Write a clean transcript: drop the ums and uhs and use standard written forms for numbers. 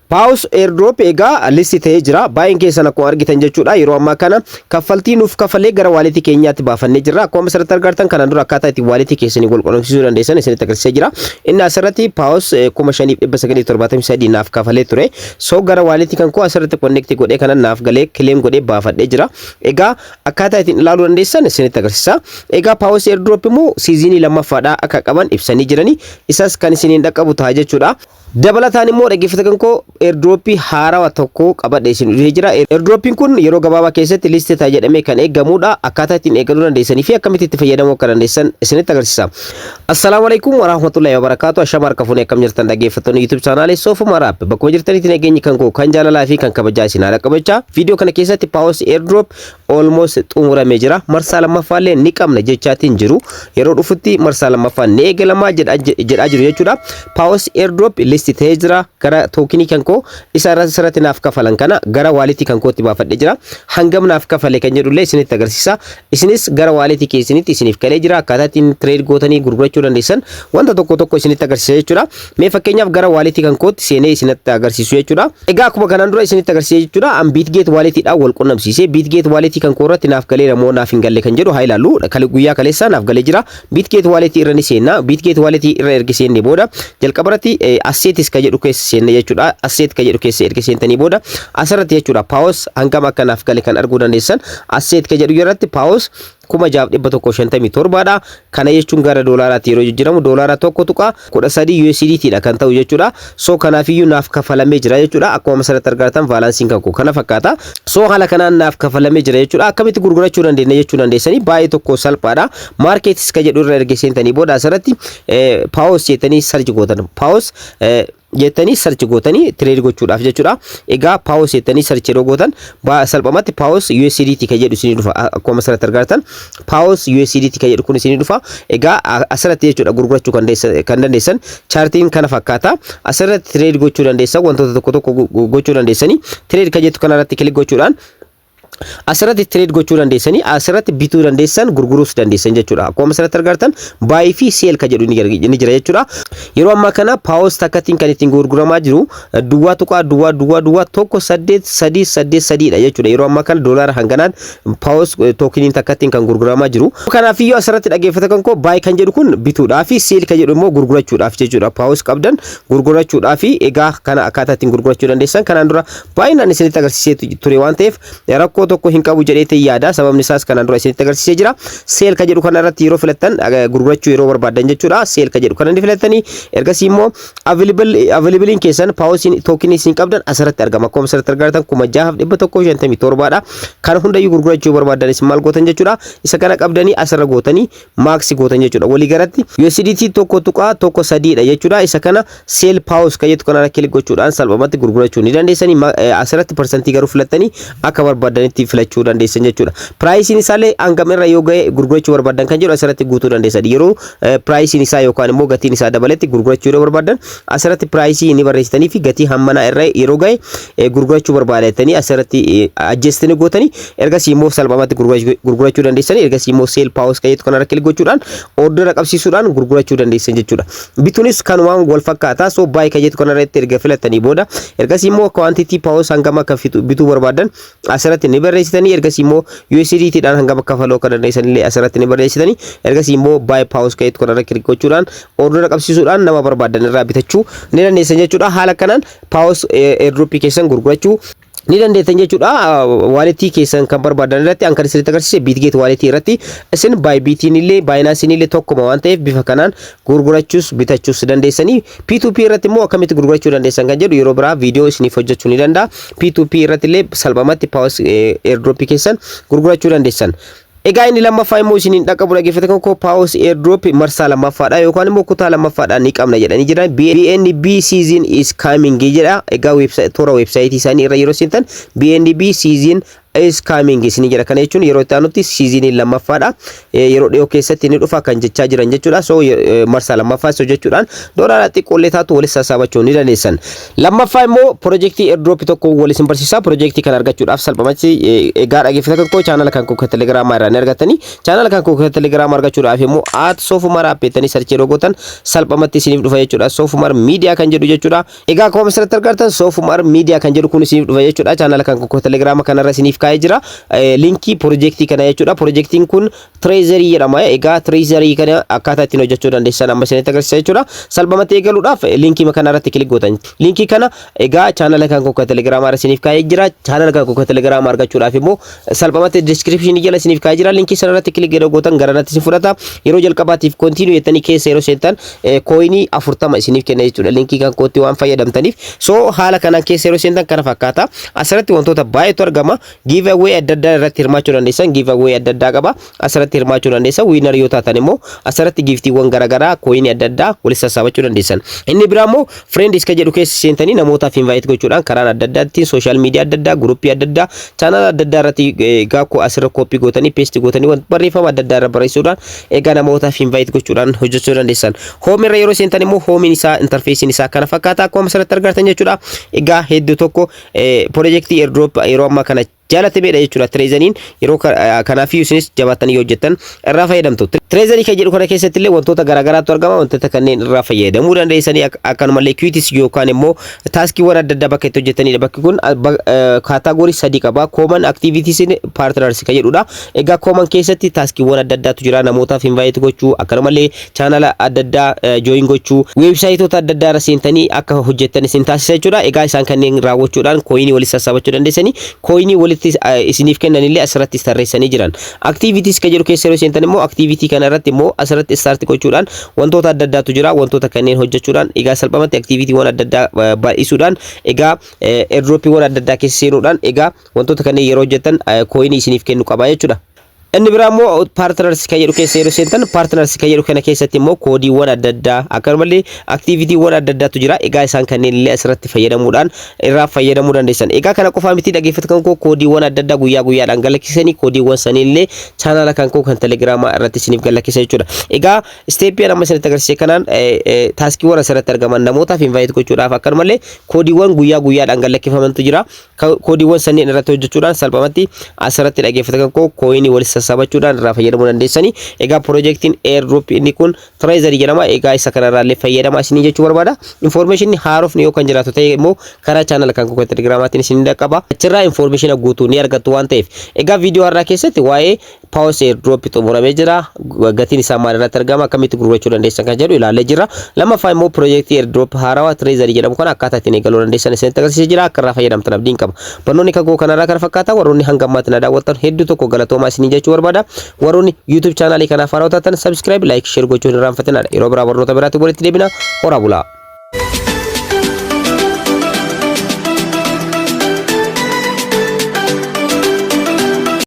Paus airdrop egaa listi ta'ee jira. Baay'een keessan akkuma argitan jechuudha. Yeroo ammaa kana kaffaltii nuuf kafalee gara waalitii keenyaatti baafannee jirra. Akkuma asirratti argartan kanaan dura akkaataa itti waalitii keessanii wal quunnamsiisuu dandeessan isinitti agarsiisaa jira. Inni asirratti Paus 5973 naaf kafalee ture. So gara waalitii kan koo asirratti connect godhee kana naaf galee claim godhee baafadhee jira. Egaa akkaataa ittiin ilaaluu dandeessan isinitti agarsiisa. Egaa Paus airdrop immoo siizinii lammaffaadhaa akka qaban ibsanii jirani. Isas kan isiniin dhaqqabu ta'a jechuudha. Dabalataan immoo dhaggeeffattoota koo airdropii haarawaa tokko qabadhee isin dhufee jira. Airdropiin kun yeroo gabaabaa keessatti listii ta'a jedhamee kan eegamudha. Akkaataa ittiin eegaluu dandeessanii fi akkamitti itti fayyadamuu akka dandeessan isinitti agarsiisa. Assalaamu alaykum wa rahmatullahi wa barakaatu. Ashama harka fuunee akkam jirtan dhaggeeffattoonni YouTube chaanaalee Soofuma Raap. Bakkuma jirtanitti nageenyi kan koo kan jaalalaa fi kan kabajaa isin haala qabachaa. Viidiyoo kana keessatti Paus airdrop almost xumuramee jira. Marsaa lammaffaallee ni qabna jechaatiin jiru. Yeroo dhufutti marsaa lammaffaan ni eegalamaa jedhaa jiru jechuudha. Paus airdrop listi ta'ee jira. Gara tookinii kan koo isa irratti naaf kafalan kana gara waalitii kan kootti baafadhee jira. Hangam naaf kafale kan jedhullee isinitti agarsiisa. Isinis gara waalitii keessanitti isiniif kalee jira. Akkaataa ittiin trade gootanii gurgurachuu dandeessan wanta tokko isinitti agarsiisa jechuudha. Mee fakkeenyaaf gara waalitii kan kootti seenee isinitti agarsiisu jechuudha. Egaa akkuma kanaan dura isinitti agarsiisa jechuudha. An Bitget waalitiidhaan wal quunnamsiisee Bitget waalitii kan koo irratti naaf galee moo naaf hin galle kan jedhu haa ilaallu. Guyyaa kaleessaa naaf galee jira. Bitget waalitii irra ni seenna. Bitget waalitii irra erga seennee booda jalqabarratti asseetis ka jedhu keessa seenne jechuudha. Asseet ka jedhu keessa erga seentanii booda asirratti jechuudha. Paus hangam akka naaf gale kan arguu dandeessan. Asseet ka jedhu irratti Paus 6157 dha. Kana jechuun gara doolaaraatti yeroo jijjiiramu doolaara tokko tuqa 13 USDT dha kan ta'u jechuudha. So kanaafiyyuu naaf kafalamee jira jechuudha. Akkuma asirratti argartan baalaansiin kan koo kana fakkaata. So haala kanaan naaf kafalamee jira jechuudha. Akkamitti gurgurachuu dandeenya jechuu dandeessanii baay'ee tokko salphaadha. Marketis ka jedhu irra erga seentanii booda asirratti Paus jettanii search gootan. Paus jettanii search gootanii trade gochuudhaaf jechuudha. Egaa Paus jettanii search yeroo gootan salphumatti Paus USDT ka jedhu isinii dhufa. Akkuma asirratti argartan Paus USDT ka jedhu kun isinii dhufa. Egaa asirratti jechuudha gurgurachuu kan dandeessan chaartiin kana fakkaata. Asirratti trade gochuu dandeessan wantoota tokko gochuu dandeessanii trade ka jettu kanarratti kilik gochuudhaan asirratti trade gochuu dandeessanii asirratti bituu dandeessan gurguruus dandeessan jechuudha. Akkuma asirratti argartan buy fi sell ka jedhu ni jira jechuudha. Yeroo ammaa kana Paus takkatiin kan ittiin gurguramaa jiru duwwaa tuqaa duwwaa tokko 883 dha jechuudha. Yeroo ammaa kana doolaara hanganaan Paus tookiniin takkatiin kan gurguramaa jiru. Kanaafiyyuu asirratti dhaggeeffata kan koo buy kan jedhu kun bituudhaa fi sell ka jedhu immoo gurgurachuudhaaf jechuudha. Paus qabdan gurgurachuudhaaf egaa kana akkaataa ittiin gurgurachuu dandeessan kanaan dura baay'inaan isinitti agarsiisee ture waan ta'eef rakkoo tokko hin qabu jedhee yaada. Sababni isaas kanaan dura isinitti agarsiisee jira. Sell ka jedhu kana irratti yeroo filattan gurgurachuu yeroo barbaadan jechuudha. Sell ka jedhu kana ni filattanii ergasii immoo availabiliin keessan Paus tokenii isin qabdan asirratti argama. Akkuma asirratti argartan 6157 dha. Kan hundayyuu gurgurachuu barbaadan isin maal gootan jechuudha. Isa kana qabdanii asirra gootanii maaksi gootan jechuudha. Walii galatti USDT tokko tuqaa tokko 3 dha jechuudha. Isa kana sell Paus ka jedhu kana kilik gochuudhaan salphumatti gurgurachuu ni dandeessanii. Asirratti persentii garuu filattanii akka barbaadanitti filachuu dandeessan jechuudha. Praayisiin isaallee hangam irra yoo ga'e gurgurachuu barbaadan kan jedhu asirratti guutuu dandeessan. Yeroo praayisiin isaa yookaan immoo gatiin isaa dabaletti gurgurachuu yeroo barbaadan asirratti praayisii ni barreessitanii fi gatii hammanaa irra yeroo ga'e gurgurachuu barbaadatanii asirratti adjustanii gootanii ergasii immoo salphumatti gurgurachuu dandeessan. Ergasii immoo sell Paus ka jedhu kanarra kilik gochuudhaan order qabsiisuudhaan gurgurachuu dandeessan jechuudha. Bituunis kanumaan wal fakkaata. So buy ka jedhu kanarratti erga filattanii booda ergasii immoo quantity Paus hangam akka bituu barbaadan asirratti ni barreessitanii ergasii immoo USDT dhaan hangam akka faloo kan dandeessanillee asirratti ni barreessitanii ergasii immoo buy Paus ka jedhu kanarra kilik gochuudhaan order qabsiisuudhaan nama barbaadan irraa bitachuu ni dandeessan jechuudha. Haala kanaan Paus airdrop keessan gurgurachuu ni dandeettan jechuudha. Waalitii keessan kan barbaadan irratti an kan isinitti agarsiise Bitget waalitii irratti isin Bybit illee Binance illee tokkuma waan ta'eef bifa kanaan gurgurachuus bitachuus dandeessanii. P2P irratti immoo akkamitti gurgurachuu dandeessan kan jedhu yeroo biraa viidiyoo isiniif hojjechuu ni danda'a. P2P irratti illee salphumatti Paus airdrop keessan gurgurachuu dandeessan. Egaa inni lammaffaa immoo isiniin dhaqqabu dhaggeeffate kan koo Paus airdrop marsaa lammaffaadha yookaan immoo kutaa lammaffaadha ni qabna jedhanii jira. BNB season is coming jedha. Egaa toora websaayitii isaanii irra yeroo seentan BNB season is coming isin jedha kana jechuun yeroo itti aanutti seasonii lammaffaadha yeroo dhiyoo keessatti ni dhufa kan jechaa jiran jechuudha so marsaa lammaffaa so jechuudhaan doolaara xiqqoolee taatu walis sasaabachuu ni dandeessan lammaffaa immoo projektii airdrop tokko walis barsiisa projektii kan argachuudhaaf salphamatti egaa dhageeffata kan koo channel kan koo Telegram irraa ni argatanii channel kan koo Telegram argachuudhaaf immoo @sofumar appetanii search godhatan salphamatti isiniif dhufa jechuudha sofumar media kan jedhu jechuudha egaa akkuma asirratti argattan sofumar media kan jedhu kun isiniif dhufa jechuudha channel kan koo Telegram kanarra isiniif kaa'ee jira linkii projektii kana jechuudha projektiin kun treasury jedhama egaa treasury kana akkaataa ittiin hojjechuu dandeessan amma isinitti agarsiisa jechuudha salphamatti eegaluudhaaf linkii kanarratti kilik gootan linkii kana egaa channel kan koo Telegram irra isiniif kaa'ee jira channel kan koo Telegram argachuudhaaf immoo salphamatti description jala isiniif kaa'ee jira linkii sanarratti kilik gootan garanatti isin fudhata yeroo jalqabaatiif continue jettanii keessa yeroo seentan coinii 40 isiniif kenna jechuudha linkii kan kootti waan fayyadamtaniif so haala kanaan keessa yeroo seentan kana fakkaata asirratti wantoota baay'eetu argama giveaway adda addaa irratti hirmaachuu dandeessan giveaway adda addaa qaba asirratti hirmaachuu dandeessan winner yoo taatan immoo asirratti giftiiwwan garaagaraa coinii adda addaa walis sassaabachuu dandeessan inni biraa immoo friends ka jedhu keessa seentanii namootaaf invite gochuudhaan karaa adda addaatti social media adda addaa groupii adda addaa channel adda addaa irratti gaakko asirra copy gootanii paste gootanii waan barreeffama adda addaa irra barreessuudhaan egaa namootaaf invite gochuudhaan hojjechuu dandeessan home irra yeroo seentan immoo home isaa interface isaa kana fakkaata akkuma asirratti argattan jechuudha egaa hedduu tokko projektii airdrop yeroo amma kana jaalatamaadha jechuudha treezaniin yeroo kanaaf isinis jabaatanii hojjetan irraa fayyadamtu treezanii kan jedhu kana keessatti illee wantoota garaagaraatu argama wantoota kanneen irraa fayyadamuu dandeessanii akkanumallee equities yookaan immoo taaskiiwwan adda addaa bakka itti hojjetanidha bakki kun kaataagorii 3 qaba common activities partners kan jedhudha egaa common keessatti taaskiiwwan adda addaatu jira namootaaf invite gochuu akkanumallee channel adda addaa join gochuu websaayitoota adda addaa irra seentanii akka hojjetan isin taasisa jechuudha egaa isaan kanneen raawwachuudhaan coinii walis sassaabachuu dandeessanii coinii walis isiniif kennanillee asirratti tarreessanii jiran activities kan jedhu keessa yeroo seentan immoo activity kana irratti immoo asirratti start gochuudhaan wantoota adda addaatu jira wantoota kanneen hojjechuudhaan egaa salphamatti activity wan adda addaa baay'isuudhaan egaa airdrop wan adda addaa keessa seenuudhaan egaa wantoota kanneen yeroo hojjetan coinii isiniif kennu qaba jechuudha inni biraa immoo partners kan jedhu keessa yeroo seentan partners kan jedhu kana keessatti immoo koodiiwwan adda addaa akkanumallee activityuwwan adda addaatu jira egaa isaan kanneen illee asirratti fayyadamuudhaan irraa fayyadamuu dandeessan egaa kana qofaa miti dhageeffata kan koo koodiiwwan adda addaa guyyaa guyyaadhaan galakkisanii koodiiwwan sanillee channel kan koo kan Telegram irratti isiniif galakkisa jechuudha egaa steepiin amma isinitti agarsiise kanaan taaskiiwwan asirratti argaman namootaaf invite gochuudhaaf akkanumallee koodiiwwan guyyaa guyyaadhaan galakkifamantu jira koodiiwwan sanniin irratti hojjechuudhaan salphamatti asirratti dhageeffata kan koo coinii walis sassabachuudhaan irraa fayyadamuu dandeessanii egaa projektiin airdrop inni kun treasury jedhama egaa isa kanarraa illee fayyadamaa isinii jechuu barbaada information haarofni yoo kan jiraatu ta'e immoo karaa channel kan koo Telegramaatiin isin dhaqqaba achirraa information guutuu ni argattu waan ta'eef egaa viidiyoo har'aa keessatti waa'ee pause airdrop xumuramee jira gatiin isaa maal irratti argama akkamitti gurgurachuu dandeessan kan jedhu ilaalee jira lammaffaa immoo projektii airdrop haarawaa treasury jedhamu kana akkaataa ittiin eegaluu dandeessan isinitti agarsiisee jira akka irraa fayyadamtan abdiin qaba barnoonni kan koo kanarraa kan fakkaata warroonni hanga ammaatti na daawwattan hedduu tokko galatoomaa isinii jechuu barbaada warroonni YouTube channel kanaaf haarawaa taatan subscribe like share gochuun irraanfatinaa yeroo biraa barnoota biraatti walitti deebina horaa bulaa